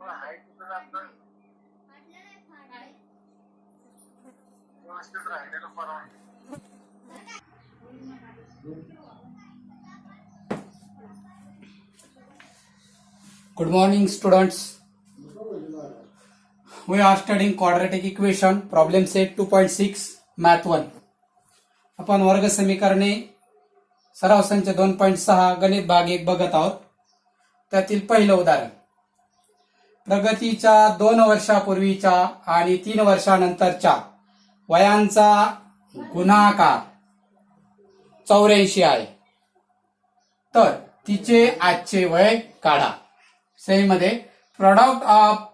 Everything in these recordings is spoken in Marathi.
Good morning, students. We are studying quadratic equation, problem set 2.6, math 1. आपण वर्ग समीकरणे सराव संच 2.6 गणित भाग 1 बघत आहोत. त्यातील पहिलं उदाहरण, प्रगतीच्या 2 वर्षापूर्वीच्या आणि 3 वर्षानंतरच्या वयांचा गुणाकार 84 आहे, तर तिचे आजचे वय काढा. सही मध्ये product of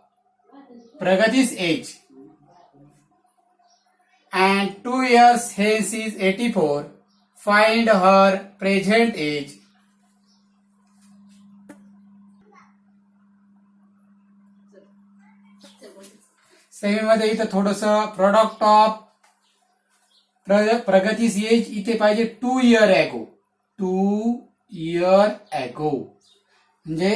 Pragati's age and 2 years hence is 84. Find her present age. सही मध्ये इथं थोडस प्रोडक्ट ऑफ प्रगतीस एज इथे पाहिजे 2 year ago. 2 year ago म्हणजे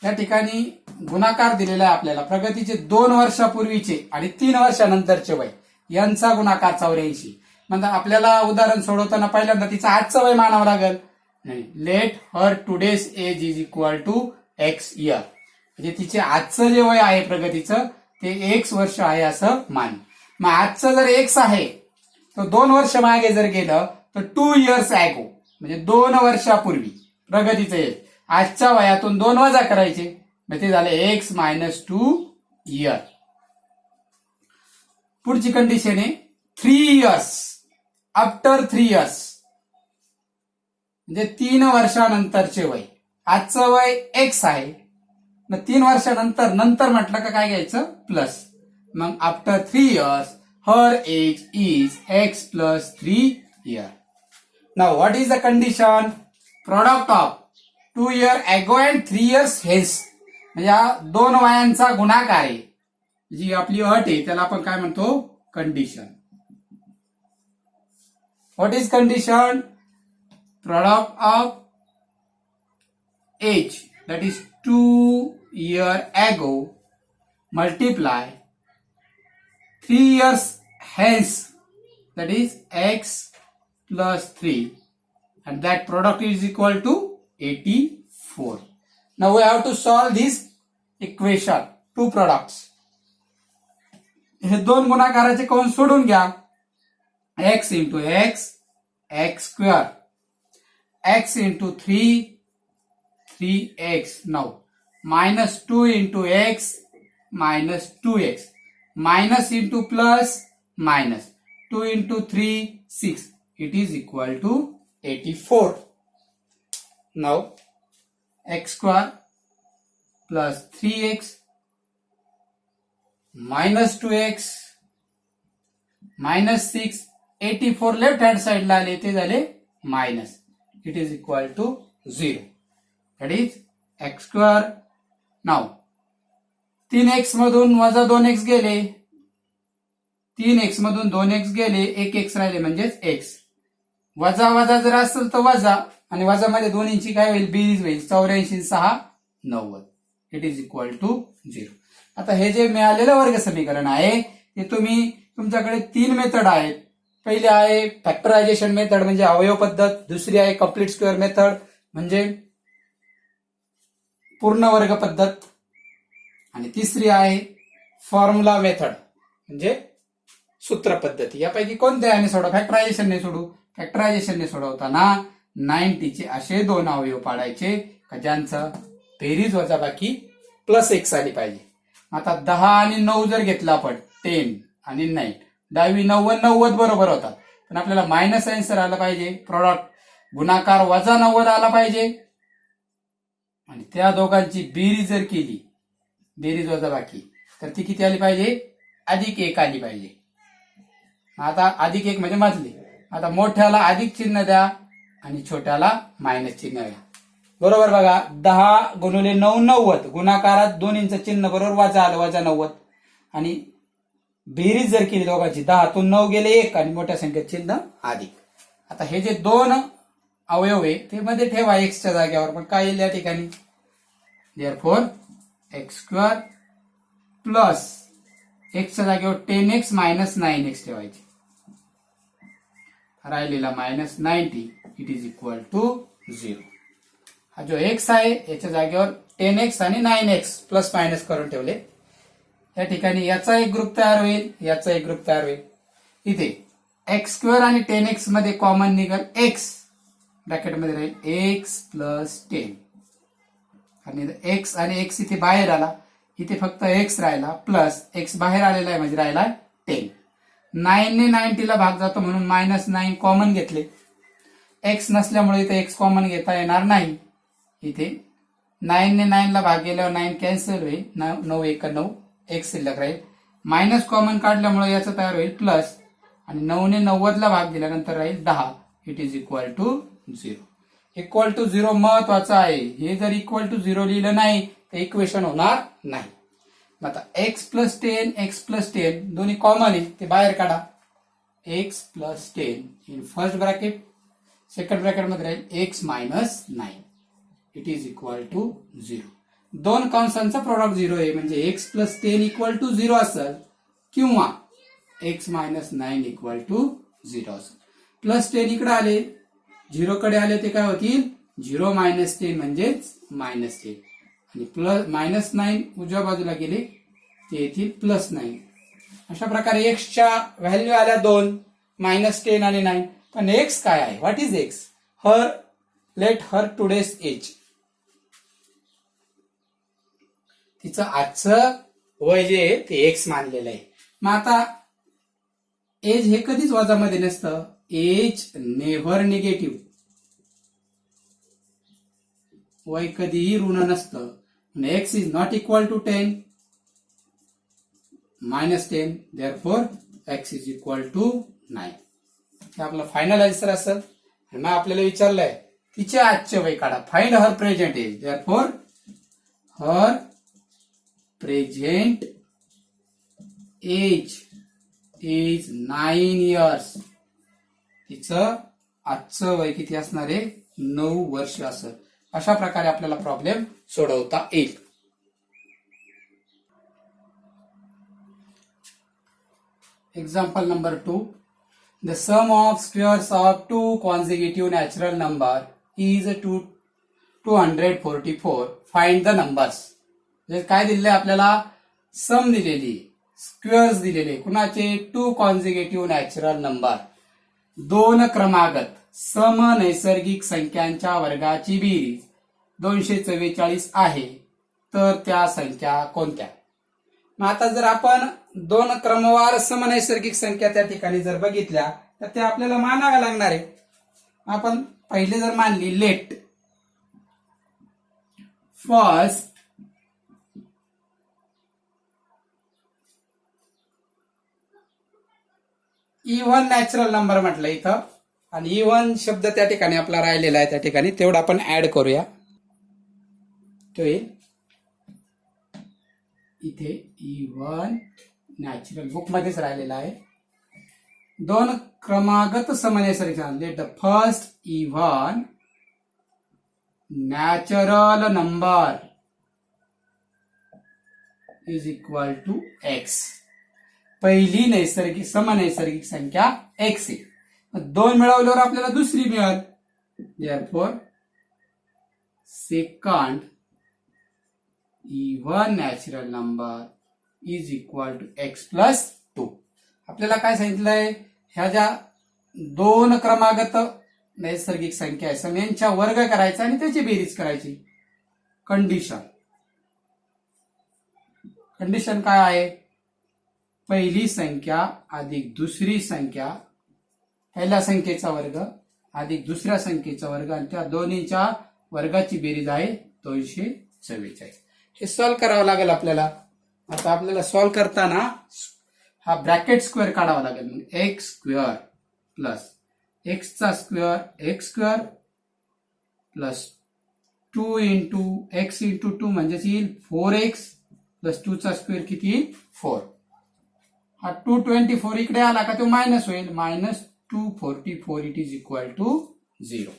या ठिकाणी गुणाकार दिलेला आहे आपल्याला. प्रगतीचे 2 वर्षापूर्वीचे आणि 3 वर्षानंतरचे वय यांचा गुणाकार 84. म्हणजे आपल्याला उदाहरण सोडवताना पहिल्यांदा तिचं आजचं वय मानावं लागेल. नाही, let her today's age is equal to x year. म्हणजे तिचे आजचं जे वय आहे प्रगतीचं ते एक्स वर्ष आहे असं मान. मग आजचं जर एक्स आहे तर 2 वर्ष मागे जर गेलं तर 2 years ago म्हणजे 2 वर्षापूर्वी प्रगतीचं एज. आजच्या वयातून 2 वजा करायचे, मग ते झाले एक्स मायनस 2 इयर. पुढची कंडिशन आहे 3 years आफ्टर 3 years म्हणजे 3 वर्षानंतरचे वय. आजचं वय एक्स आहे, मग 3 वर्षानंतर नंतर म्हटलं का काय घ्यायचं प्लस. मग after 3 years her age is X plus 3 year. Now what is the condition? Product of 2 year ago and 3 years hence म्हणजे हा 2 वयांचा गुणाकार आहे. जी आपली अट आहे त्याला आपण काय म्हणतो? Condition. What is condition? Product of age that is 2 year ago multiply 3 years hence that is x plus 3 and that product is equal to 84. Now we have to solve this equation, 2 products. हे 2 गुणाकाराचे कंस सोडून घ्या. x into x, x square, x into 3, 3x. Now minus 2 into x, minus 2x, minus into plus, minus 2 into 3, 6. It is equal to 84. Now x square plus 3x minus 2x minus 6, 84 left hand साइडला आले ते झाले minus. It is equal to 0. That is X square. नाव 3x मधून वजा 2x गेले, 3x मधून 2x गेले, 1x राहिले म्हणजेच x. वजा वजा जर असेल तर वजा आणि वजामध्ये दोन्हींची काय होईल? बेरीज होईल. 84 6 90. It is equal to 0. आता हे जे मिळालेलं वर्ग समीकरण आहे ते तुम्ही तुमच्याकडे 3 मेथड आहेत. पहिली आहे फॅक्टरायझेशन मेथड म्हणजे अवयव पद्धत, दुसरी आहे कंप्लीट स्क्वेअर मेथड म्हणजे पूर्ण वर्ग पद्धत, आणि तिसरी आहे फॉर्म्युला मेथड म्हणजे सूत्र पद्धती. यापैकी कोणते आम्ही सोडू? फॅक्टरायझेशनने सोडू. फॅक्टरायझेशनने सोडवताना 90चे असे 2 अवयव पाडायचे का ज्यांचं बेरीज वजाबाकी प्लस एक्स आली पाहिजे. आता 10 आणि 9 जर घेतला आपण 10 आणि 9, 10 90 90 बरोबर होतात, पण आपल्याला मायनस आन्सर आला पाहिजे. प्रोडक्ट गुणाकार वजा 90 आला पाहिजे आणि त्या दोघांची बेरीज जर केली, बेरीज वजाबाकी, तर ती किती आली पाहिजे? अधिक 1 आली पाहिजे. आता अधिक 1 म्हणजे मधली. आता मोठ्याला अधिक चिन्ह द्या आणि छोट्याला मायनस चिन्ह द्या. बरोबर बघा, 10 गुणिले 9 90. गुणाकारात दोन्हींचं चिन्ह बरोबर वजा आलं, वजा 90. आणि बेरीज जर केली दोघांची, 10तून 9 गेले 1 आणि मोठ्या संख्येत चिन्ह अधिक. आता हे जे 2 अवयव आहे ते मध्ये ठेवा एक्सच्या जागेवर, पण काय येईल या ठिकाणी? देअरफॉर एक्स स्क्वेअर प्लस एक्सच्या जागेवर 10x मायनस 9x ठेवायचे, राहिलेला minus 90 it is equal to 0. हा जो x आहे याच्या जागेवर 10x आणि 9x प्लस मायनस करून ठेवले. या ठिकाणी याचा एक ग्रुप तयार होईल, याचा एक ग्रुप तयार होईल. इथे एक्स स्क्वेअर आणि 10x मध्ये कॉमन निघाल x, ब्रॅकेटमध्ये राहील x प्लस 10 आणि x आणि x इथे बाहेर आला, इथे फक्त x राहिला प्लस x बाहेर आलेला आहे म्हणजे राहिला 10. 9 ने 90 ला भाग जातो म्हणून मायनस 9 कॉमन घेतले. x नसल्यामुळे इथे x कॉमन घेता येणार नाही. इथे 9 ने 9 ला भाग गेल्यावर 9 कॅन्सल होईल, 9 1 9 x शिल्लक राहील. मायनस कॉमन काढल्यामुळे याचं तयार होईल प्लस आणि 9 ने 90 ला भाग दिल्यानंतर राहील 10 it is equal to 0. Equal to 0 महत्वाचं आहे. हे जर इक्वल टू 0 लिहिलं नाही तर इक्वेशन होणार नाही. आता x प्लस 10 x प्लस 10 दोन्ही कॉमन आहे ते बाहेर काढा. x plus 10 in first bracket, second bracket मध्ये राहील x minus 9 it is equal to 0. दोन कंसांचा प्रोडक्ट 0 आहे म्हणजे x प्लस 10 इक्वल टू 0 असेल किंवा x मायनस 9 इक्वल टू 0 असेल. प्लस 10 इकडे आले, 0 कडे आले ते काय होतील 0 मायनस 10 म्हणजेच मायनस 10 आणि प्लस मायनस 9 उजव्या बाजूला गेले ते येतील प्लस 9. अशा प्रकारे एक्सच्या व्हॅल्यू आल्या 2 मायनस 10 आणि 9. पण एक्स काय आहे, what is x? Her let her today's age, तिचं आजचं वय जे आहे ते एक्स मानलेलं आहे. मग आता एज हे कधीच वजामध्ये नसतं, एज नेव्हर निगेटिव्ह, वय कधीही ऋण नसतं. X is not equal to 10 minus 10 therefore x is equal to 9. हे आपलं फायनल आन्सर असेल. आणि मग आपल्याला विचारलंय तिचे आजचे वय काढा, find her present age, therefore her present age is 9 years. तिचं आजचं वय किती असणार आहे 9 वर्ष असेल. अशा प्रकारे आपल्याला प्रॉब्लेम सोडवता येईल. Example number 2. The sum of squares of 2 consecutive natural number is 244. Find the numbers. काय दिलेलं आहे आपल्याला, सम दिलेली, स्क्वेअर्स दिलेले कुणाचे 2 कॉन्झिक्युटिव्ह नॅचरल नंबर, 2 क्रमागत सम नैसर्गिक संख्यांच्या वर्गाची बेरीज 244 आहे, तर त्या संख्या कोणत्या? मग आता जर आपण 2 क्रमवार समनैसर्गिक संख्या त्या ठिकाणी जर बघितल्या तर त्या आपल्याला मानाव्या लागणार आहे. आपण पहिले जर मानली let first even natural number म्हटलं इथं, आणि इव्हन शब्द त्या ठिकाणी आपला राहिलेला आहे, त्या ठिकाणी तेवढं आपण ऍड करूया. तो येईल इथे इव्हन नॅचरल बुक मध्येच राहिलेला आहे. 2 क्रमागत समनैसर्गिक, let the first even natural number is equal to x. पहिली नैसर्गिक समनैसर्गिक संख्या एक्स आहे. 2 मिळवल्यावर आपल्याला दुसरी मिळेल, therefore second even natural number is equal to x plus 2. आपल्याला काय सांगितलंय, ह्या ज्या 2 क्रमागत नैसर्गिक संख्या आहे सम यांच्या वर्ग करायचा आणि त्याची बेरीज करायची. कंडिशन काय आहे, पहिली संख्या अधिक दुसरी संख्या, पहिल्या संख्येचा वर्ग अधिक दुसऱ्या संख्येचा वर्ग आणि त्या दोन्हीच्या वर्गाची बेरीज आहे 244. हे सॉल्व्ह करावं लागेल आपल्याला. आता आपल्याला सॉल्व्ह करताना हा ब्रॅकेट स्क्वेअर काढावा लागेल. एक्स स्क्वेअर प्लस एक्सचा square x square plus 2 into x into 2 म्हणजेच येईल 4x प्लस 2 चा स्क्वेअर किती येईल 4. हा 224 इकडे आला का तो मायनस होईल, minus 244 it is equal to 0.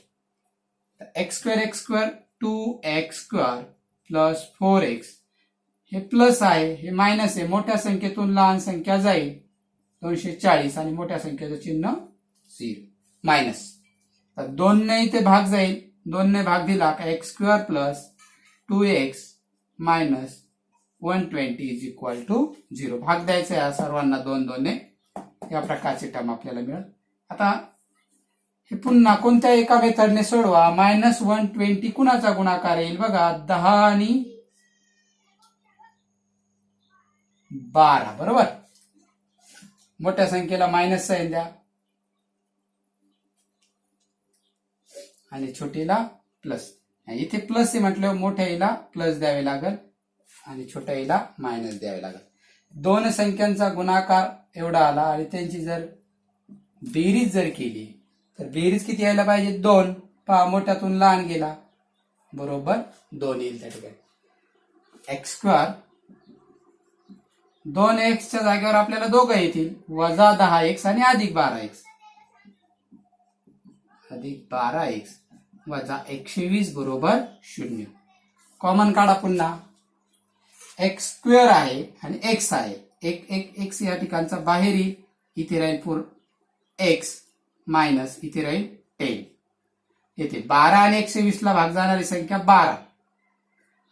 X square 2x square plus 4x हे प्लस आहे, हे मायनस आहे. मोठ्या संख्येतून लहान संख्या जाईल 240 आणि मोठ्या संख्येचं चिन्ह 0 मायनस. तर 2 ने इथे भाग जाईल, 2 ने भाग दिला का x square plus 2x minus 120 is equal to 0. भाग द्यायचा आहे सर्वांना 2 ने. या प्रकारची टर्म आपल्याला मिळेल. आता हे पुन्हा कोणत्या एका मेथडने सोडवा. मायनस 120 कुणाचा गुणाकार येईल बघा, 10 आणि 12 बरोबर. मोठ्या संख्येला मायनस साइन द्या आणि छोटीला प्लस. इथे प्लस आहे म्हटल्यावर मोठ्या ईला प्लस द्यावे लागेल आणि छोट्या ईला मायनस द्यावे लागेल. दोन संख्यांचा गुणाकार एवढा आला आणि त्यांची जर बेरीज जर केली तर बेरीज किती यायला पाहिजे, 2. पहा मोठ्यातून लहान गेला बरोबर 2 येईल त्या ठिकाणी. एक्स स्क्वेअर 2x च्या जागेवर आपल्याला दोघं येतील, वजा 10x आणि अधिक 12x. अधिक 12x वजा 120 बरोबर 0. कॉमन काढा पुन्हा. एक्स स्क्वेअर आहे आणि एक्स आहे, एक्स या ठिकाणचा बाहेर येईल. इथे राहील पूर एक्स मायनस इथे राहील 10. येथे 12 आणि 120 ला भाग जाणारी संख्या 12.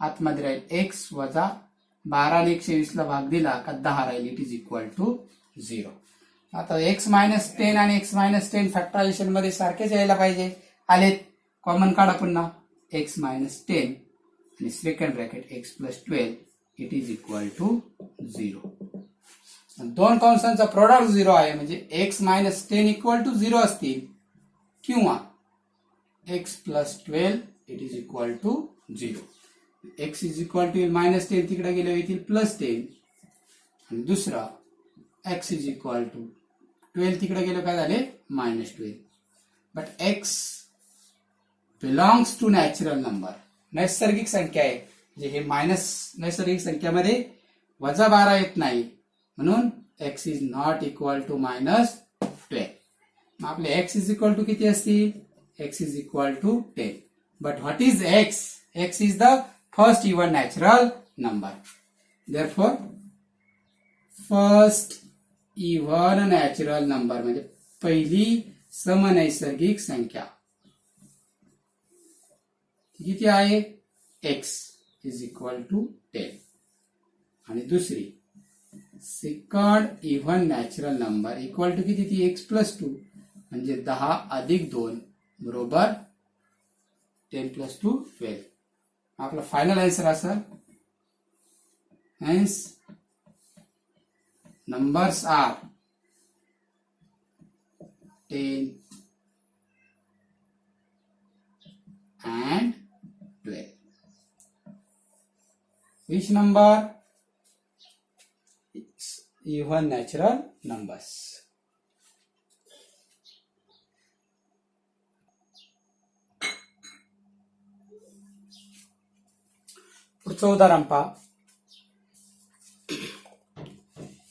आतमध्ये राहील एक्स वजा 12 आणि 120 ला भाग दिला का 10 राहील. It is equal to 0. आता एक्स मायनस 10 आणि एक्स मायनस 10 फॅक्टरायझेशन मध्ये सारखेच यायला पाहिजे. आलेत. कॉमन काढा पुन्हा. एक्स मायनस 10 आणि second bracket x plus 12 it is equal to 0. दोन कॉन्स्टंटचा प्रोडक्ट 0 आहे म्हणजे एक्स मायनस 10 इक्वल टू 0 असतील किंवा x plus 12 it is equal to 0. X is equal to minus 10 तिकडे गेले येतील प्लस 10 आणि दुसरा एक्स इज इक्वल टू 12 तिकडे गेलं काय झाले minus 12. But x belongs to natural number. नैसर्गिक संख्या आहे म्हणजे हे मायनस नैसर्गिक संख्यामध्ये वजा 12 येत नाही म्हणून x is not equal to minus 12. मग आपले एक्स इज इक्वल टू किती असतील, x is equal to 10. But what is x, x is the first even natural number. Therefore first even natural number म्हणजे पहिली समनैसर्गिक संख्या किती आहे, एक्स इज इक्वल टू 10. आणि दुसरी second even natural number equal to किती ती एक्स प्लस 2 म्हणजे 10 अधिक 2 बरोबर 10 प्लस 2 12. आपला फायनल आन्सर असेल hence numbers R 10 and 12. Which number? It's even natural numbers. पुढचं उदाहरण पहा.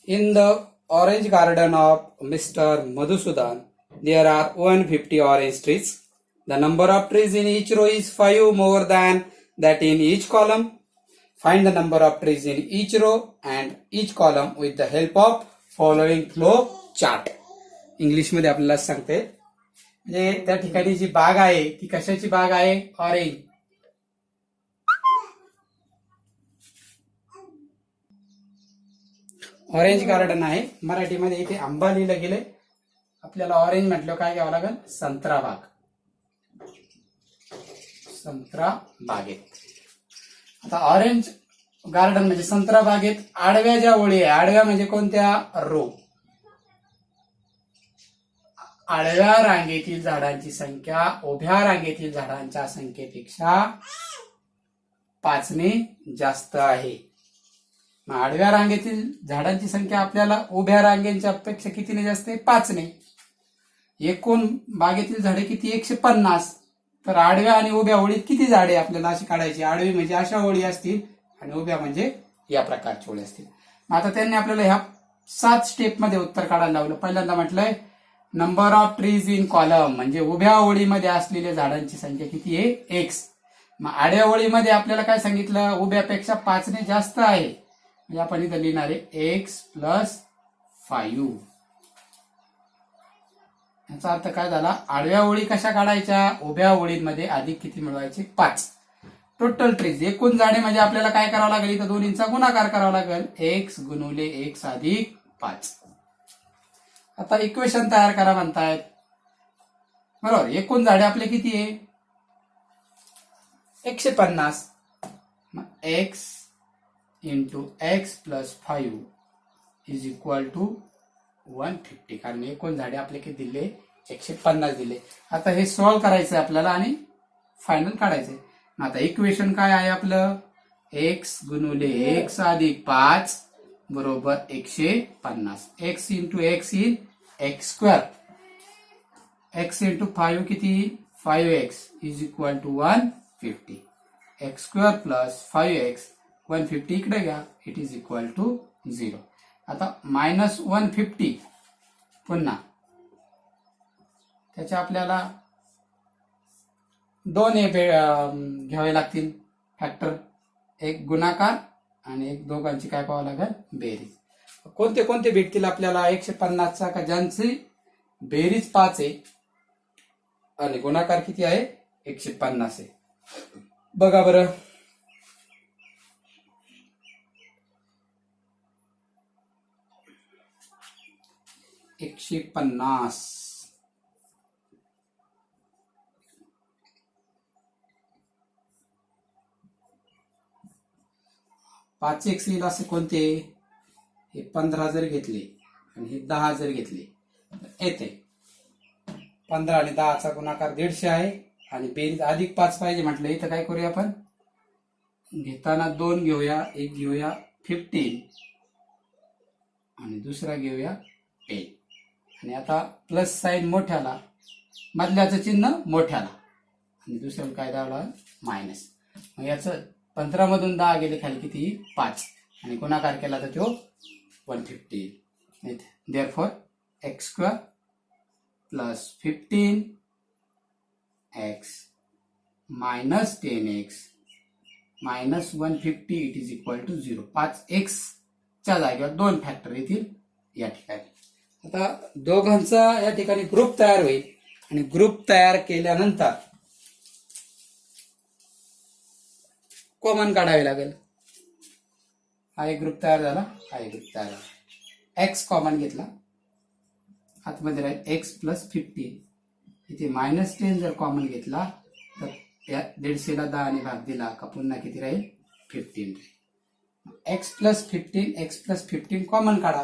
In the orange garden of Mr. Madhusudan, there are 150 orange trees. The number of trees in each row is 5 more than that in each column. Find the number of trees in each row and each column with the help of following flow chart. English मध्ये आपल्याला सांगते म्हणजे त्या ठिकाणी जी बाग आहे ती कशाची बाग आहे, ऑरेंज. ऑरेंज गार्डन आहे. मराठीमध्ये इथे आंबा लिहिलं गेले. आपल्याला ऑरेंज म्हटलं काय घ्यावं लागेल, संत्रा बाग. संत्रा बागेत. आता ऑरेंज गार्डन म्हणजे संत्रा बागेत आडव्या ज्या ओळी आहे, आडव्या म्हणजे कोणत्या, रो. आडव्या रांगेतील झाडांची संख्या उभ्या रांगेतील झाडांच्या संख्येपेक्षा 5 ने जास्त आहे. मग आडव्या रांगेतील झाडांची संख्या आपल्याला उभ्या रांगेच्या पेक्षा कितीने जास्त आहे, 5 ने. एकूण बागेतील झाडे किती, 150. तर आडव्या आणि उभ्या ओळीत किती झाडे आपल्याला अशी काढायची. आडवी म्हणजे अशा ओळी असतील आणि उभ्या म्हणजे या प्रकारच्या ओळी असतील. आता त्यांनी आपल्याला ह्या 7 स्टेप मध्ये उत्तर काढायला लावलं. पहिल्यांदा म्हटलंय number of trees in column म्हणजे उभ्या ओळीमध्ये असलेल्या झाडांची संख्या किती आहे, एक्स. मग आडव्या ओळीमध्ये आपल्याला काय सांगितलं, उभ्यापेक्षा 5ने जास्त आहे, म्हणजे आपण इथं लिहिणार आहे एक्स प्लस 5. याचा अर्थ काय झाला, आडव्या ओळी कशा काढायच्या, उभ्या ओळींमध्ये अधिक किती मिळवायचे, 5. टोटल ट्रीज एकूण जाणे म्हणजे आपल्याला काय करावं लागेल, इथं दोन्हींचा गुणाकार करावा लागेल, एक्स गुणुले एक्स अधिक 5. आता इक्वेशन तयार करा म्हणतायत, बरोबर. एकूण जाडे आपले किती आहे, 150. मग x into x plus 5 is equal to 150, कारण एकूण झाडे आपले किती दिले, 150 दिले. आता हे सॉल्व्ह करायचं आपल्याला आणि फायनल काढायचंय. आता इक्वेशन काय आहे आपलं, एक्स गुणुले एक्स अधिक 5 बरोबर 150. एक्स इंटू एक्स येईल एक्स स्क्वेअर, एक्स इंटू 5 किती, 5x is equal to 150. X square plus 5x 150 इकडे घ्या, इट इज इक्वल टू 0. आता मायनस 150 पुन्हा त्याच्या आपल्याला 2 घ्यावे लागतील फॅक्टर, एक गुणाकार आणि एक दोघांची काय पाहावं लागेल, बेरीज. कोणते कोणते भेटतील आपल्याला, 150चा का ज्यांची बेरीज 5 आहे आणि गुणाकार किती आहे, 150 आहे. बघा बरं, एकशे 50 5 एक्स येईल असे कोणते, हे 15 जर घेतले आणि हे 10 जर घेतले तर येते 15 आणि 10चा गुणाकार 150 आहे आणि बेरीज अधिक 5 पाहिजे म्हटलं, इथं काय करूया आपण, घेताना 2 घेऊया, एक घेऊया 15 आणि दुसरा घेऊया 10. आणि आता प्लस साईन मोठ्याला, मधल्याचं चिन्ह मोठ्याला आणि दुसऱ्याला काय द्यावं, मायनस. मग याचं 15 मधून 10 गेले खाली किती, 5 आणि गुणाकार केला तर तो 150. Therefore x square plus 15 x minus 10x minus 150 it is equal to 0. 5x च्या जागेवर 2 फॅक्टर येतील या ठिकाणी. आता दोघांचा या ठिकाणी ग्रुप तयार होईल आणि ग्रुप तयार केल्यानंतर कॉमन काढावे लागेल. हा एक ग्रुप तयार झाला, हा एक ग्रुप तयार झाला. एक्स कॉमन घेतला, आतमध्ये राहील एक्स प्लस 15. इथे मायनस 10 जर कॉमन घेतला तर या 150ला 10 ने भाग दिला का पुन्हा किती राहील, 15 राहील. एक्स प्लस 15 कॉमन काढा,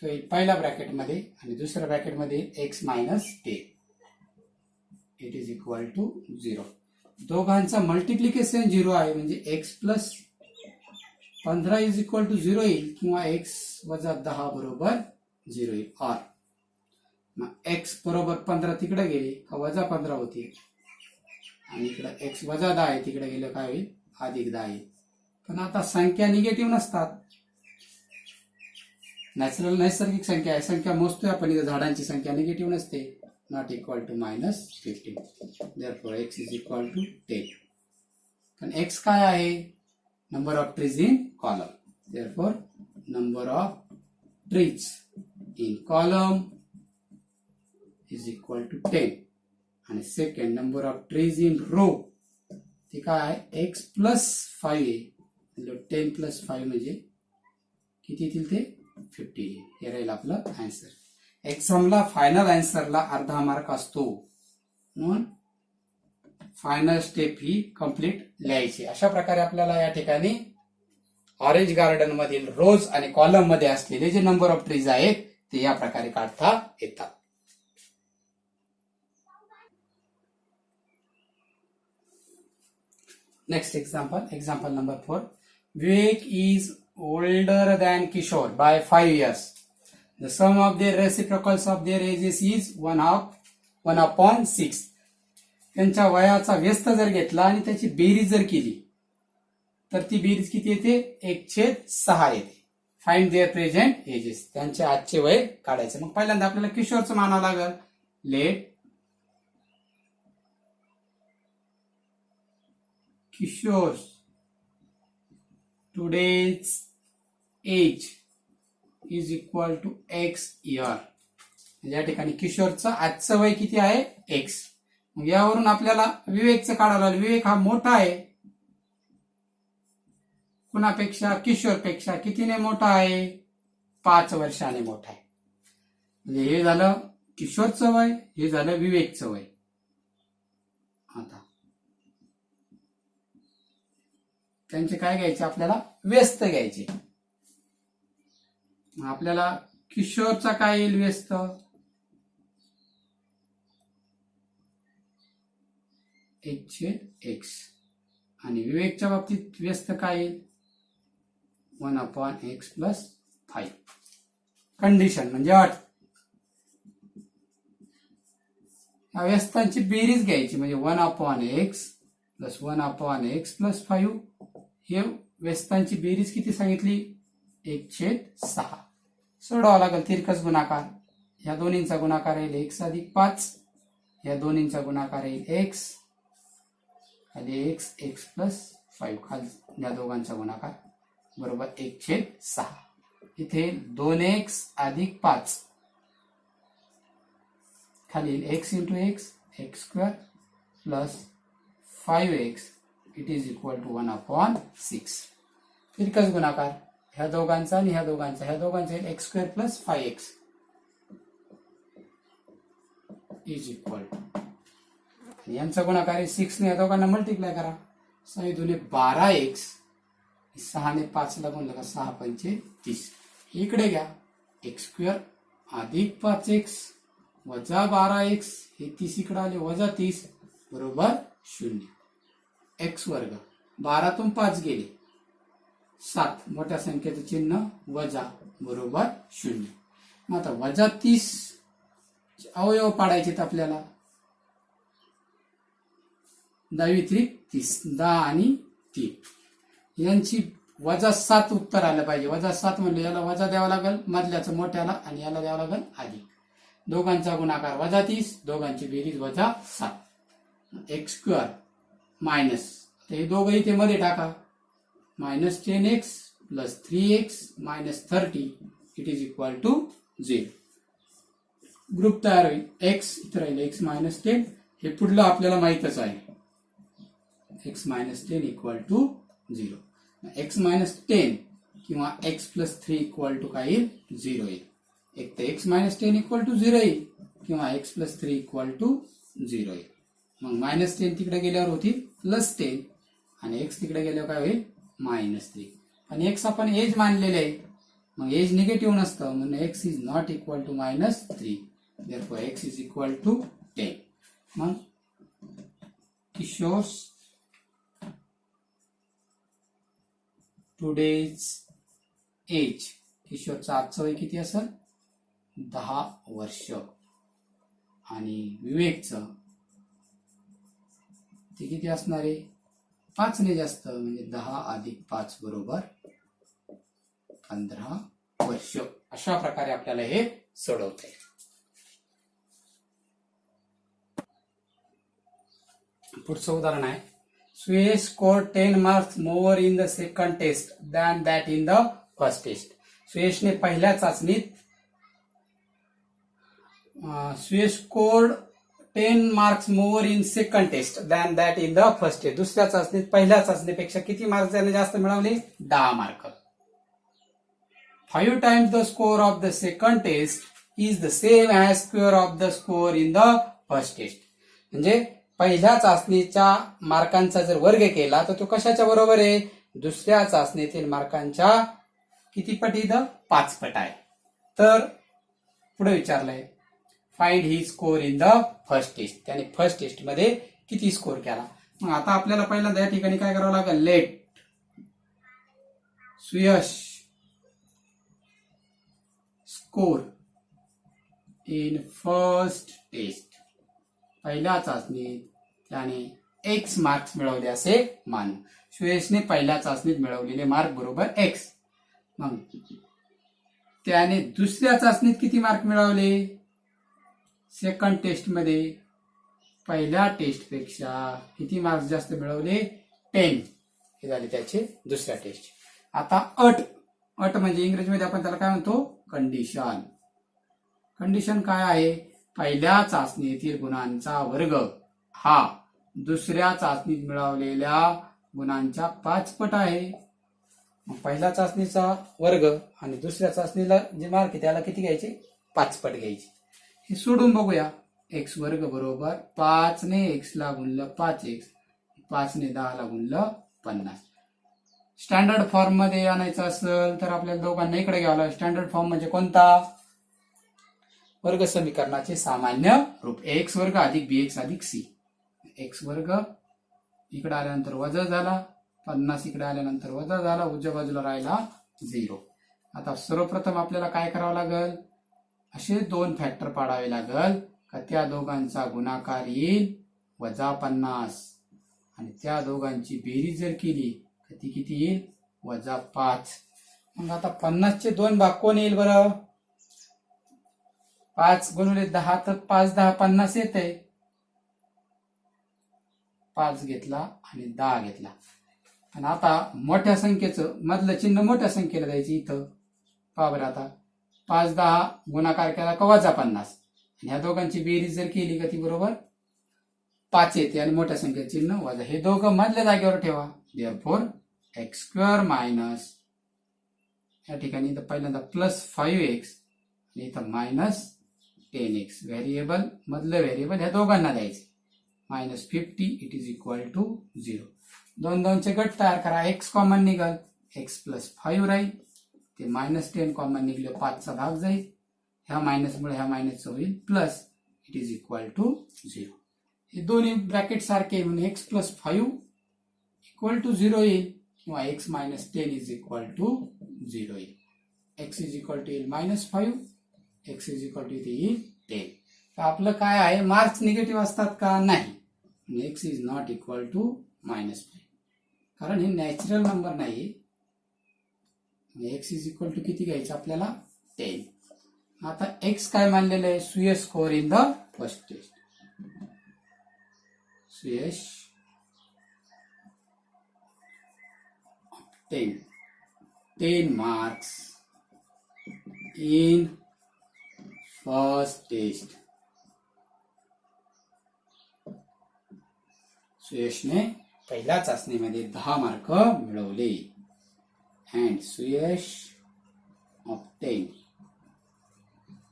तो पहिल्या ब्रॅकेटमध्ये आणि दुसऱ्या ब्रॅकेटमध्ये x minus 10 it is equal to 0. दोघांचा मल्टिप्लिकेशन 0 आहे म्हणजे x plus 15 is equal to 0 येईल किंवा एक्स वजा 10 बरोबर 0 येईल. और मग एक्स बरोबर 15 तिकडे गेले का वजा 15 होते आणि इकडे एक्स वजा 10 आहे, तिकडे गेलं काय होईल, अधिक 10 येईल. पण आता संख्या निगेटिव्ह नसतात, नैसर्गिक संख्या आहे, संख्या मोजतोय आपण, इथं झाडांची संख्या निगेटिव्ह नसते. Not equal to minus 15. Therefore x is equal to 10. पण एक्स काय आहे, number of trees in column. Therefore number of trees in column is equal to 10. आणि second number of trees in row ते काय आहे, एक्स प्लस 5 आहे, 10 प्लस 5 म्हणजे किती येतील ते 50. हे राहील आपलं आन्सर. एक्झामला फायनल आन्सरला अर्धा मार्क असतो म्हणून फायनल स्टेप ही कंप्लीट लिहायची. अशा प्रकारे आपल्याला या ठिकाणी ऑरेंज गार्डन मधील रोज आणि कॉलम मध्ये असलेले जे नंबर ऑफ ट्रीज आहेत ते या प्रकारे काढता येतात. Next example number 4. Vivek is older than Kishore by 5 years. The sum of their reciprocals of their ages is 1/6. त्यांच्या वयाचा व्यस्त जर घेतला आणि त्याची बेरीज जर केली तर ती बेरीज किती येते, 1/6 येते. फाइंड देअर प्रेझेंट एजेस, त्यांचे आजचे वय काढायचे. मग पहिल्यांदा आपल्याला किशोरचं मानावं लागेल. Let Kishore today's age is equal to x year. या ठिकाणी किशोरचं आजचं वय किती आहे एक्स. मग यावरून आपल्याला विवेकचं काढावं लागलं. विवेक हा मोठा आहे कुणापेक्षा किशोरपेक्षा कितीने मोठा आहे 5 वर्षाने मोठा आहे. म्हणजे हे झालं किशोरचं वय, हे झालं विवेकचं वय. आता त्यांचे काय घ्यायचे आपल्याला व्यस्त घ्यायचे. आपल्याला किशोरचा काय येईल व्यस्त x आणि विवेकच्या बाबतीत व्यस्त काय येईल 1/x+5. कंडिशन म्हणजे अट. या व्यस्तांची बेरीज घ्यायची म्हणजे 1/x + 1/x+5. हे व्यस्तांची बेरीज किती सांगितली 1/6. सोडवावं लागेल तिरकस गुणाकार. या दोन्हींचा गुणाकार येईल x + 5. या दोन्हींचा गुणाकार येईल x खाली x+5 खाली या दोघांचा गुणाकार बरोबर 1/6. इथे 2x + 5 खाली x × x x² + 5x it is equal to 1/6. तिरकस गुणाकार ह्या दोघांचा आणि ह्या दोघांचा येईल x² + 5x is equal to यांचा गुणाकार आहे 6 ने या दोघांना मल्टिप्लाय करा. 6 दुने 12x 6 ने 5 ला गुणलं का 6 पंचे 30. इकडे घ्या x² + 5x वजा 12x हे 30 इकडे आले वजा 30 बरोबर 0. x² 12तून 5 गेले 7 मोठ्या संख्येचं चिन्ह वजा बरोबर 0. मग आता वजा 30 अवयव पाडायचे आपल्याला 10×3 10 आणि 3 यांची वजा 7 उत्तर आलं पाहिजे. वजा 7 म्हणजे याला वजा द्यावा लागेल मधल्याचं मोठ्याला आणि याला द्यावं लागेल अधिक. दोघांचा गुणाकार वजा 30 दोघांची बेरीज वजा 7. x² मायनस हे दोघं इथे मध्ये टाका -10x + 3x - 30 it is equal to 0. Group तयार होईल. x इथे राहील x - 10 हे पुढलं आपल्याला माहितच आहे x - 10 इक्वल टू 0. x - 10 किंवा x + 3 इक्वल टू काय येईल 0 येईल. एक तर x - 10 इक्वल टू 0 येईल किंवा x + 3 इक्वल टू 0 येईल. मग -10 तिकडे गेल्यावर होतील +10 आणि x तिकडे गेल्यावर काय होईल -3. आणि x आपण एज मानलेले आहे मग एज निगेटिव्ह नसतं म्हणून x is not equal to -3. therefore x is equal to 10. मग किशोर टुडेज एज किशोरचं आजचं वय किती असेल 10 वर्ष आणि विवेकचं ते किती असणार आहे 5 ने जास्त म्हणजे 10 + 5 बरोबर 15 वर्ष. अशा प्रकारे आपल्याला हे सोडवता येईल. पुढचं उदाहरण आहे Suyash score 10 marks more in the second test than that in the first test. सुयशने पहिल्या चाचणीत Suyash scored 10 marks more in second test than that in the first test. दुसऱ्या चाचणीत पहिल्या चाचणीपेक्षा किती मार्क्स त्याने जास्त मिळवले 10 mark. 5 times the score of the second test is the same as square of the score in the first test. म्हणजे पहिल्या चाचणीच्या मार्कांचा जर वर्ग केला तर तो कशाच्या बरोबर आहे दुसऱ्या चाचणीतील मार्कांच्या किती पट इथं 5 पट आहे. तर पुढे विचारलंय find he score in the first test. त्याने फर्स्ट टेस्ट मध्ये किती स्कोर केला. मग आता आपल्याला पहिल्यांदा या ठिकाणी काय करावं लागेल let Suyash score in first test. पहिल्या चाचणीत त्याने x मार्क्स मिळवले असे मानू. सुयशने पहिल्या चाचणीत मिळवलेले मार्क बरोबर x. मग त्याने दुसऱ्या चाचणीत किती मार्क मिळवले सेकंड टेस्ट मध्ये पहिल्या टेस्ट पेक्षा किती मार्क्स जास्त मिळवले 10 हे झाले त्याचे दुसऱ्या टेस्ट. आता अट म्हणजे इंग्रजीमध्ये आपण त्याला काय म्हणतो, कंडिशन. कंडिशन काय आहे, पहिल्या चाचणीतील गुणांचा वर्ग हा दुसऱ्या चाचणीत मिळवलेल्या गुणांच्या 5 पट आहे. मग पहिल्या चाचणीचा वर्ग आणि दुसऱ्या चाचणीला जे मार्क आहे त्याला किती घ्यायचे, 5 पट घ्यायचे. हे सोडून बघूया. एक्स वर्ग बरोबर 5 ने x ला गुणलं 5x, 5 ने 10 ला गुणलं 50. स्टँडर्ड फॉर्म मध्ये आणायचं असेल तर आपल्याला दोघांना इकडे घ्यावं लागेल. स्टँडर्ड फॉर्म म्हणजे कोणता, वर्ग समीकरणाचे सामान्य रूप. एक्स वर्ग अधिक bx अधिक c. एक्स वर्ग इकडे आल्यानंतर वजा झाला, 50 इकडे आल्यानंतर वजा झाला, उजव्या बाजूला राहिला 0. आता सर्वप्रथम आपल्याला काय करावं लागेल, असे 2 फॅक्टर पाडावे लागेल का त्या दोघांचा गुणाकार येईल -50 आणि त्या दोघांची बेरीज जर केली तर ती किती येईल, -5. मग आता 50 चे 2 भाग कोण येईल बरं, 5 गुणिले 10 तर 5 10 50 येते. 5 घेतला आणि 10 घेतला. आणि आता मोठ्या संख्येचं मधलं चिन्ह मोठ्या संख्येला द्यायचं इथं. पहा बरं, आता 5 10 गुणाकार केला का -50 आणि ह्या दोघांची बेरीज जर केली का ती बरोबर 5 येते आणि मोठ्या संख्येचं चिन्ह वजा. हे दोघं मधल्या जागेवर ठेवा. देअरफॉर x² मायनस या ठिकाणी इथं पहिल्यांदा +5x आणि इथं -10x. व्हेरिएबल मधलं व्हेरिएबल ह्या दोघांना द्यायचे. -50 इट इज इक्वल टू 0. 2 2चे गट तयार करा. x कॉमन निघाल, x + 5 राहील. ते -10 कॉमन निघले, 5चा भाग जाईल. ह्या मायनसमुळे ह्या मायनसचं होईल plus, it is equal to 0. हे दोन्ही ब्रॅकेट सारखे म्हणून x + 5 इक्वल टू 0 येईल किंवा x - 10 इज इक्वल टू 0 येईल. x इज इक्वल टू येईल -5, x इज इक्वल टू इथे येईल 10. तर आपलं काय आहे, मार्क्स निगेटिव्ह असतात का, नाही. x is not equal to -5 कारण हे नॅचरल नंबर नाही. x इज इक्वल टू किती घ्यायचं आपल्याला, 10. आता x काय मानलेलं आहे, Suyash score in the first test. Suyash 10 marks in first test. सुयशने पहिल्या चाचणीमध्ये 10 मार्क मिळवले. अँड सुयश ऑफ 10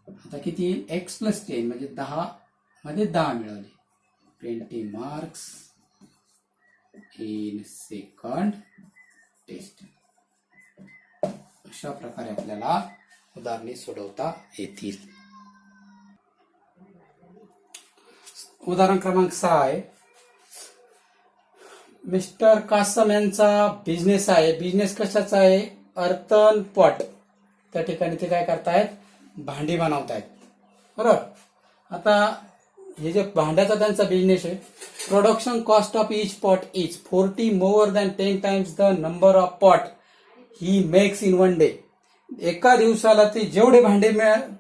आता किती येईल, x + 10 म्हणजे 10 मध्ये 10 मिळवले. 20 मार्क्स इन सेकंड टेस्ट. अशा प्रकारे आपल्याला उदाहरणे सोडवता येतील. उदाहरण क्रमांक 6 आहे. मिस्टर कासम यांचा बिझनेस आहे. बिझनेस कशाचा आहे, अर्थन पॉट. त्या ठिकाणी ते काय करतायत, भांडी बनवतायत. बरोबर. आता हे जे भांड्याचा त्यांचा बिझनेस आहे, production cost of each pot is 40 more than 10 times the number of pot he makes in 1 day. एका दिवसाला ते जेवढे भांडे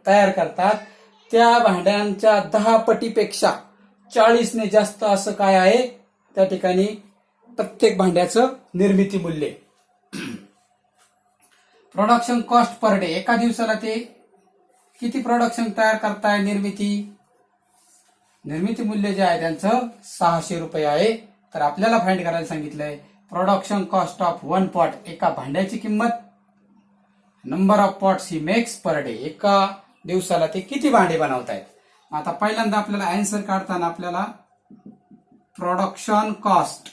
तयार करतात त्या भांड्यांच्या 10 पटीपेक्षा 40 ने जास्त असं काय आहे त्या ठिकाणी प्रत्येक भांड्याचं निर्मिती मूल्य. प्रोडक्शन कॉस्ट पर डे, एका दिवसाला ते किती प्रोडक्शन तयार करताय, निर्मिती मूल्य जे आहे त्यांचं 600 रुपये आहे. तर आपल्याला फाइंड करायला सांगितलंय प्रोडक्शन कॉस्ट ऑफ 1 पॉट, एका भांड्याची किंमत, number of pots he makes per day, एका दिवसाला ते किती भांडे बनवतायत. आता पहिल्यांदा आपल्याला आन्सर काढताना आपल्याला production cost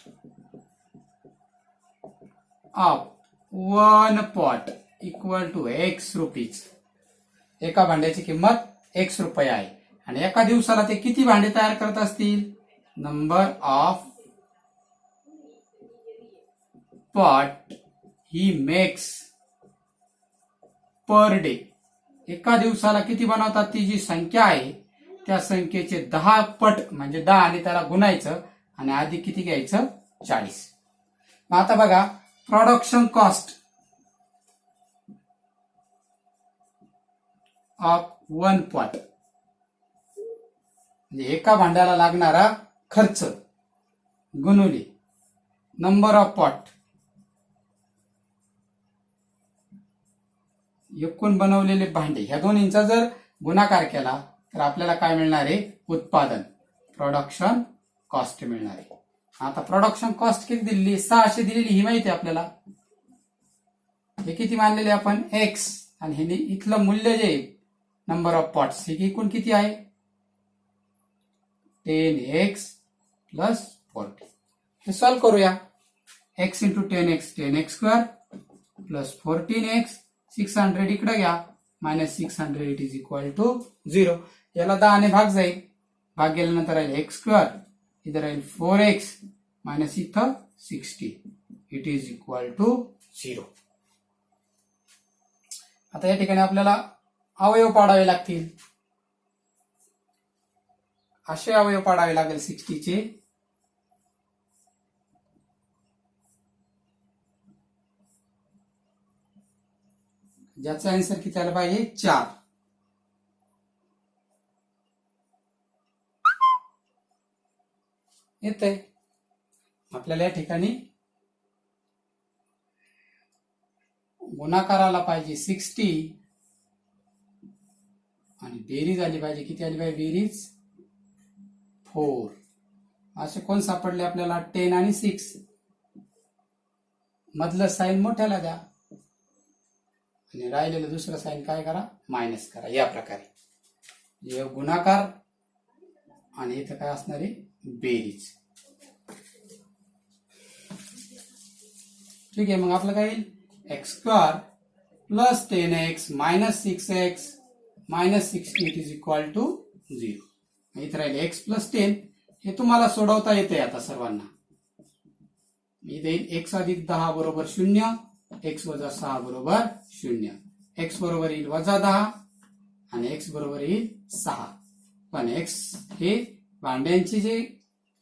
of 1 pot equal to x rupees. एका भांड्याची किंमत x रुपये आहे आणि एका दिवसाला ते किती भांडे तयार करत असतील, number of pot he makes per day, एका दिवसाला किती बनवतात ती जी संख्या आहे त्या संख्येचे 10 पट म्हणजे 10 आणि त्याला गुणायचं आणि आधी किती घ्यायचं, 40. मग आता बघा प्रोडक्शन कॉस्ट ऑफ 1 पॉट म्हणजे एका भांड्याला लागणारा खर्च गुणुले नंबर ऑफ पॉट, एकूण बनवलेले भांडे, ह्या दोन्हींचा जर गुणाकार केला तर आपल्याला काय मिळणार आहे? उत्पादन, प्रोडक्शन कॉस्ट मिळणार आहे. आता प्रोडक्शन कॉस्ट किती दिलेली? 600 दिलेली, ही माहिती आहे आपल्याला. हे किती मानलेले आपण? एक्स, आणि हे इथलं मूल्य जे नंबर ऑफ पॉट्स, हे एकूण किती आहे? 10x plus 40. हे सॉल्व्ह करूया. x into 10x 10x square plus 14x 600 इकडे घ्या, minus 600 it is equal to 0. याला 10 ने भाग जाईल, भाग गेल्यानंतर राहील एक्स स्क्वेअर, इथं राहील 4x मायनस इथं 60 इट इज इक्वल टू 0. आता या ठिकाणी आपल्याला अवयव पाडावे लागतील. असे अवयव पाडावे लागेल 60 चे. ज्याचा आन्सर किती आला पाहिजे? 4. येतंय. आपल्याला या ठिकाणी गुणाकार आला पाहिजे 60 आणि बेरीज आली पाहिजे. किती आली पाहिजे बेरीज? 4. असे कोण सापडले आपल्याला? 10 आणि 6. मधलं साईन मोठ्याला द्या आणि राहिलेलं दुसरं साईन काय करा? मायनस करा. या प्रकारे गुणाकार आणि इथं काय असणार आहे? बेरीज. ठीक आहे. मग आपलं काय येईल? X square plus 10x minus 6x minus 60 it is equal to 0. इथं राहिले एक्स प्लस 10. हे तुम्हाला सोडवता येते आता सर्वांना. इथे येईल एक्स अधिक 10 बरोबर 0, एक्स वजा 6 बरोबर 0. एक्स बरोबर येईल वजा 10 आणि एक्स बरोबर येईल 6. पण एक्स हे भांड्यांची जे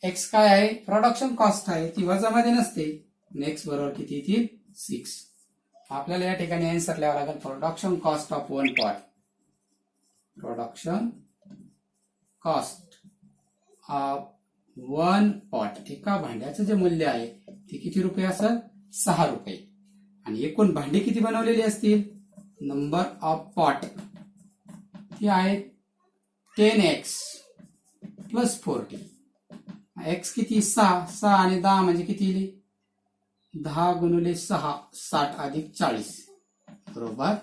एक्स काय आहे? प्रोडक्शन कॉस्ट आहे, ती वजामध्ये नसते. एक्स बरोबर किती येतील? 6. आपल्याला या ठिकाणी आन्सर लिहावं लागेल production cost of one pot. Production cost of one pot, एका भांड्याचं जे मूल्य आहे ते किती रुपये असेल? 6 रुपये. आणि एकूण भांडी किती बनवलेली असतील? नंबर ऑफ पॉट ती आहे 10x प्लस 40. एक्स किती? 6. 6 आणि 10 म्हणजे किती? 10 गुणिले 6 60 अधिक 40 बरोबर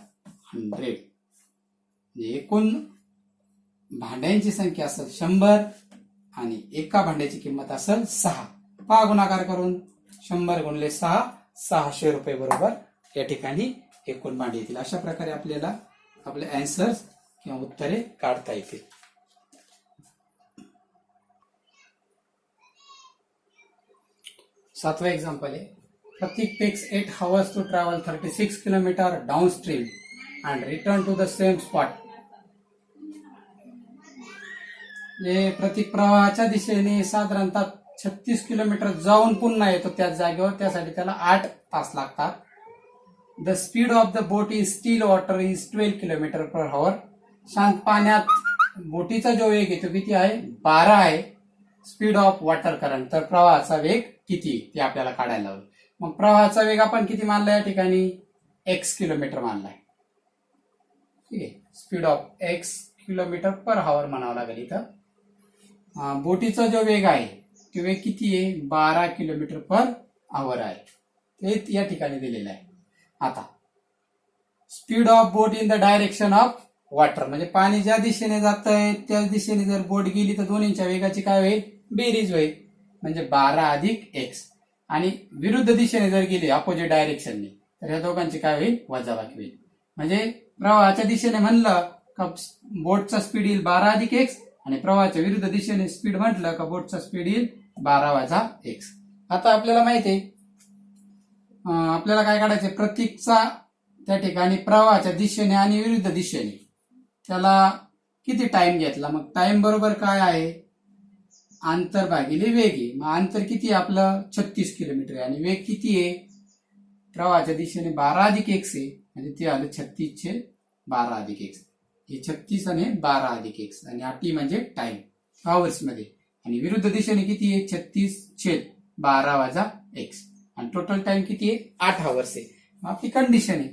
100. एकूण भांड्यांची संख्या असेल 100 आणि एका भांड्याची किंमत असेल 6. पहा गुणाकार करून 100 गुणिले 6 600 रुपये बरोबर या ठिकाणी एकूण भांडी येतील. अशा प्रकारे आपल्याला आपले आन्सर्स किंवा उत्तरे काढता येतील. सातवा एक्झाम्पल आहे. प्रतीक text 8 hours to travel 36 kilometers downstream and return to the same spot. प्रतीक प्रवाहाच्या दिशेने साधारणतः 36 किलोमीटर जाऊन पुन्हा येतो त्याच जागेवर. त्यासाठी त्याला 8 तास लागतात. The speed of the boat in steel water is 12 kilometre per आवर. शांत पाण्यात बोटीचा जो वेग आहे तो किती आहे? 12 आहे. स्पीड ऑफ वॉटर करंट, तर प्रवाहाचा वेग किती ते आपल्याला काढायला हवं. मग प्रवाहाचा वेग आपण किती मानला या ठिकाणी? x किलोमीटर मानलाय. ठीक आहे. Speed of x kilometre per hour म्हणावं लागेल इथं. बोटीचा जो वेग आहे तो वेग किती आहे? 12 किलोमीटर पर आवर आहे. ते या ठिकाणी दिलेलं आहे. आता speed of boat in the direction of water, म्हणजे पाणी ज्या दिशेने जात आहे त्या दिशेने जर बोट गेली तर दोन्हींच्या वेगाची काय होईल? बेरीज होईल. म्हणजे 12 अधिक x. आणि विरुद्ध दिशेने जर गेली अपोजिट डायरेक्शनने तर ह्या दोघांची काय होईल? वजाबाकी होईल. म्हणजे प्रवाहाच्या दिशेने म्हणलं का बोटचा स्पीड येईल 12 अधिक x आणि प्रवाहाच्या विरुद्ध दिशेने स्पीड म्हटलं का बोटचा स्पीड येईल 12 वजा x. आता आपल्याला माहिती आहे आपल्याला काय काढायचं? प्रतीकचा त्या ठिकाणी प्रवाहाच्या दिशेने आणि विरुद्ध दिशेने त्याला किती टाइम घेतला? मग टाइम बरोबर काय आहे? अंतर भागिले वेग आहे. मग अंतर किती आहे आपलं? 36 किलोमीटर आहे. आणि वेग किती आहे? प्रवाहाच्या दिशेने 12 अधिक x आहे, म्हणजे ते आलं 36 छेद 12 अधिक x. हे 36 आणि 12 अधिक x आणि हा t म्हणजे टाइम आवर्स मध्ये. आणि विरुद्ध दिशेने किती आहे? 36 छेद 12 वजा एक्स आणि टोटल टाइम किती आहे 8 आवर्स आहे. मग आपली कंडिशन आहे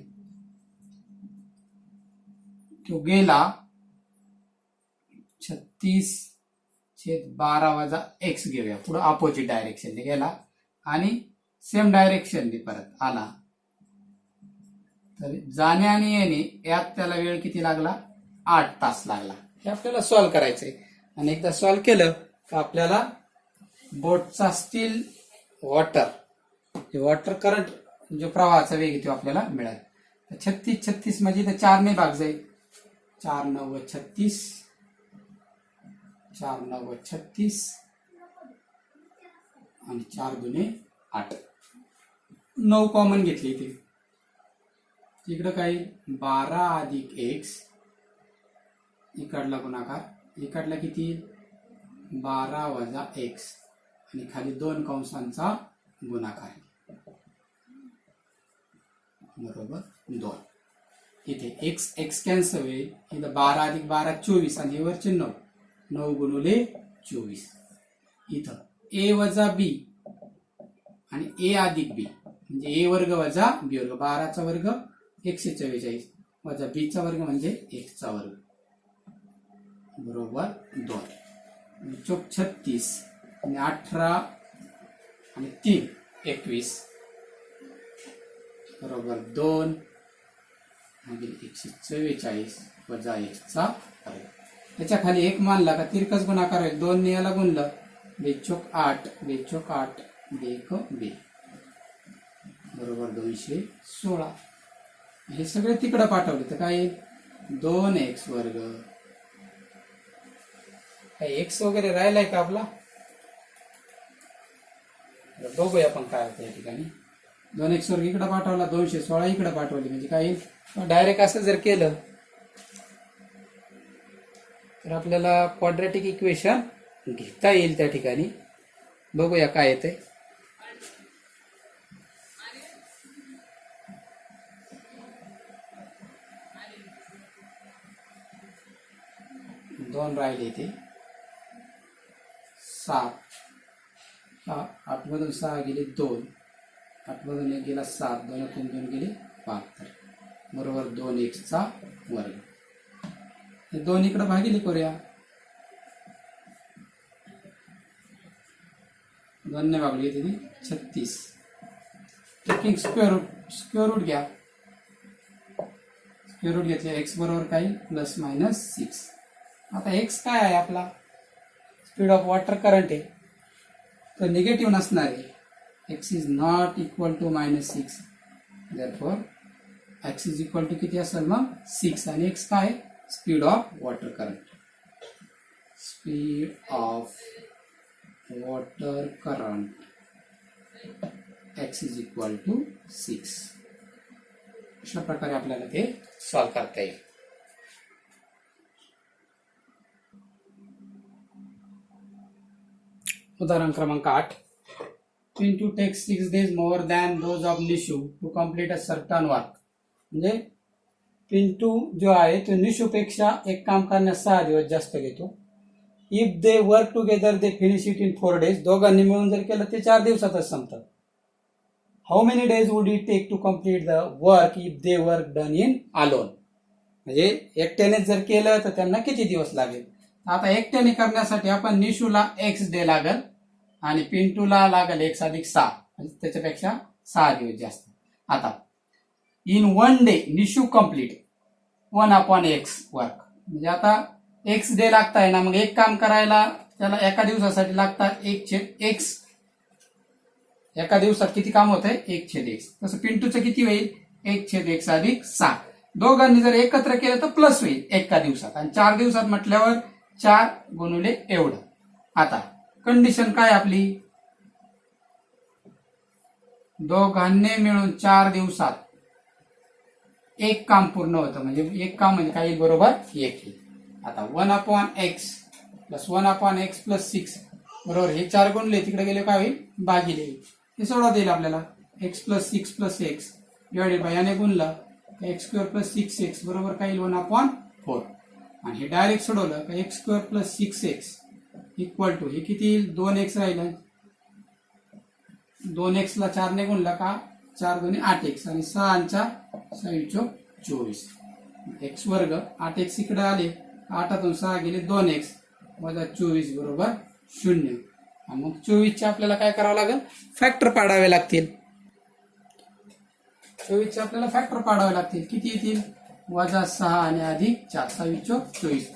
तो गेला 36/12 वजा एक्स घेऊया पुढे अपोजिट डायरेक्शनने गेला आणि सेम डायरेक्शनने परत आला तर जाणे आणि येणे यात त्याला वेळ किती लागला 8 तास लागला. हे आपल्याला सॉल्व्ह करायचंय आणि एकदा सॉल्व्ह केलं तर आपल्याला बोटचा स्टील वॉटर करंट जो प्रवाहाचा वेग आहे तो आपल्याला मिळाला. 36 म्हणजे तर 4 ने भाग जाईल 4 9 36 4 9 36 आणि 4 दुने 8 9 कॉमन घेतली इथे इकडं काय 12 अधिक एक्स इकडला गुणाकार इकडला किती 12 वजा एक्स आणि खाली 2 कंसांचा गुणाकार बरोबर 2. इथे एक्स एक्स कॅन्सल होईल इथं 12 अधिक 12 24 आणि हे वरचे 9 गुणुले 24 इथं ए वजा बी आणि ए अधिक बी म्हणजे ए वर्ग वजा बी वर्ग 12चा वर्ग 144 वजा बी चा वर्ग म्हणजे एक्सचा वर्ग बरोबर 2. चौक 36 आणि 18 आणि 3 21 बरोबर 2 आणि 144 वजा एक्सचा वर्ग. त्याच्या खाली एक मानला का तिरकस गुणाकार होईल 2 ने याला गुणलं 2 चौक 8 2 चौक 8 2 बे बरोबर 216. हे सगळे तिकडं पाठवले तर काय 2x वर्ग काय एक्स वगैरे राहिलाय का आपला बघूया आपण काय होतं या ठिकाणी 2x वर्ग इकडे पाठवला 216 इकडे पाठवली म्हणजे काय डायरेक्ट असं जर केलं तर आपल्याला क्वाड्रॅटिक इक्वेशन घेता येईल त्या ठिकाणी. बघूया काय येते. दोन राहिले इथे 7 8 मधून 6 गेले 2 8 मधून 1 गेला 7 2 2 गेले 5 बरोबर 2x चा वर्ग. हे 2 इकडे भागिले करूया 2 ने भागली तिथे 36 टेकिंग स्क्वेअर रूट घ्या स्क्वेअर रूट घेतले x बरोबर काही प्लस मायनस 6. आता x काय आहे आपला स्पीड ऑफ वॉटर करंट आहे तर निगेटिव्ह नसणार आहे x is not equal to -6 therefore x is equal to किती असेल मग 6 आणि x काय speed of water current speed of water current x is equal to 6. अशा प्रकारे आपल्याला ते सॉल्व्ह करता येईल. उदाहरण क्रमांक 8 Pintu takes 6 days more than those of Nishu to complete a certain work. म्हणजे पिंटू जो आहे तो निशू पेक्षा एक काम करण्यास 6 दिवस जास्त घेतो. If they work together they finish it in 4 days. दोघांनी मिळून जर केलं ते 4 दिवसातच संपतं. How many days would it take to complete the work if they work done in alone. म्हणजे एकट्याने जर केलं तर त्यांना किती दिवस लागेल. आता एकट्याने करण्यासाठी आपण निशूला x डे लागल आणि पिंटूला लागल x अधिक 6 म्हणजे त्याच्यापेक्षा 6 दिवस जास्त. आता in 1 day Nishu complete 1/x work. म्हणजे आता x डे लागताय ना मग एक काम करायला त्याला एका दिवसासाठी लागतात 1/x. एका दिवसात किती काम होत आहे 1/x. तसं पिंटूचं किती होईल 1/x अधिक 6. दोघांनी जर एकत्र केलं तर प्लस होईल एका दिवसात आणि 4 दिवसात म्हटल्यावर 4 गुणुले एवढं. आता कंडिशन काय आपली दोघांनी मिळून 4 दिवसात एक काम पूर्ण होतं. म्हणजे एक काम म्हणजे काय बरोबर 1. आता 1/x प्लस 1/x प्लस 6 बरोबर हे 4 गुणले तिकडे गेले काय होईल भागिले. हे सोडवता येईल आपल्याला x plus 6 plus x divided by याने गुणलं x स्क्वेअर प्लस 6x बरोबर काय येईल 1/4. आणि हे डायरेक्ट सोडवलं का x square plus 6x equal to हे किती येईल 2x राहिलं 2x ला 4 ने गुणला का 4 2 8x आणि 6 आणि 4 6 24 x वर्ग 8x इकडे आले 8 6 गेले 2x वजा 24 बरोबर 0 आणि मग 24 चे आपल्याला काय करावं लागेल फॅक्टर पाडावे लागतील 24 चे आपल्याला फॅक्टर पाडावे लागतील किती येतील वजा 6 आणि अधिक 4 6 24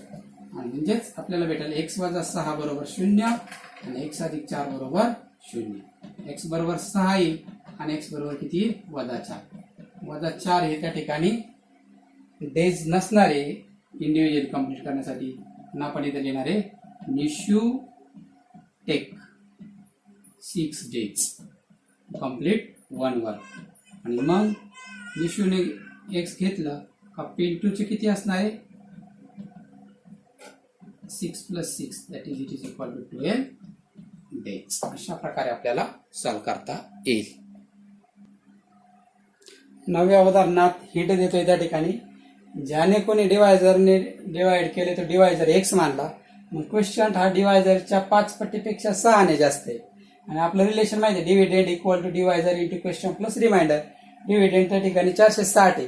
आणि म्हणजेच आपल्याला भेटेल x वजा 6 बरोबर 0 आणि x अधिक 4 बरोबर 0 x बरोबर 6 येईल आणि x बरोबर किती येईल वजा 4 वजा 4 हे त्या ठिकाणी डेज नसणारे इंडिव्हिज्युअल कंप्लीट करण्यासाठी पुन्हा आपण इथे लिहिणार आहे Nishu take 6 days complete 1 work आणि मग निशूने x घेतलं का पिंटू चे किती असणार आहे 6 + 6 that is it is equal to 12 days अशा प्रकारे आपल्याला सॉल्व करता येईल 9व्या उदाहरणात हिंट देतोय त्या ठिकाणी ज्याने कोणी डिवायझरने डिवाइड केले तो डिवायझर x मानला मग क्वेश्चन हा डिवायझरच्या 5 पटीपेक्षा 6 ने जास्त आहे आणि आपलं रिलेशन माहिती आहे dividend equal to divisor into quotient plus remainder dividend त्या ठिकाणी 460 आहे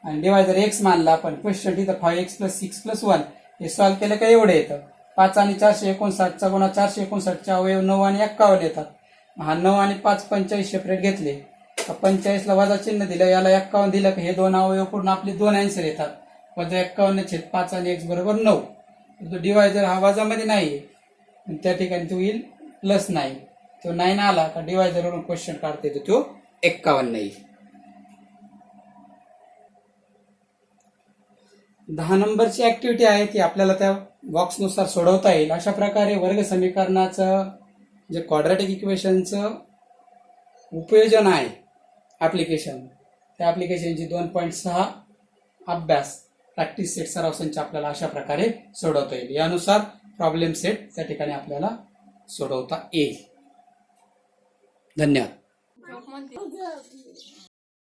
आणि डिवायझर x मानला पण क्वेश्चन तिथं 5x + 6 + 1 हे सॉल्व्ह केलं का एवढे येतं 5 आणि 459 चा गुणा 459 चे अवयव 9 आणि 51 येतात हा 9 आणि 5 45 सेपरेट घेतले 45 ला वजा चिन्ह दिलं याला 51 दिलं की हे दोन अवयव पूर्ण आपले दोन आन्सर येतात वजा 51/5 आणि x बरोबर 9 तो डिवायझर हा वजामध्ये नाही त्या ठिकाणी तो येईल प्लस 9 तो 9 आला का डिवायझर वरून क्वेश्चन काढता येतो तो 51 येईल 10 नंबरची ऍक्टिव्हिटी आहे ती आपल्याला त्या बॉक्सनुसार सोडवता येईल अशा प्रकारे वर्ग समीकरणाचं जे क्वाड्रॅटिक इक्वेशनचं उपयोजन आहे ऍप्लिकेशन त्या ऍप्लिकेशनची 2.6 अभ्यास प्रॅक्टिस सेट सराव संच आपल्याला अशा प्रकारे सोडवता येईल यानुसार प्रॉब्लेम सेट त्या ठिकाणी आपल्याला सोडवता येईल धन्यवाद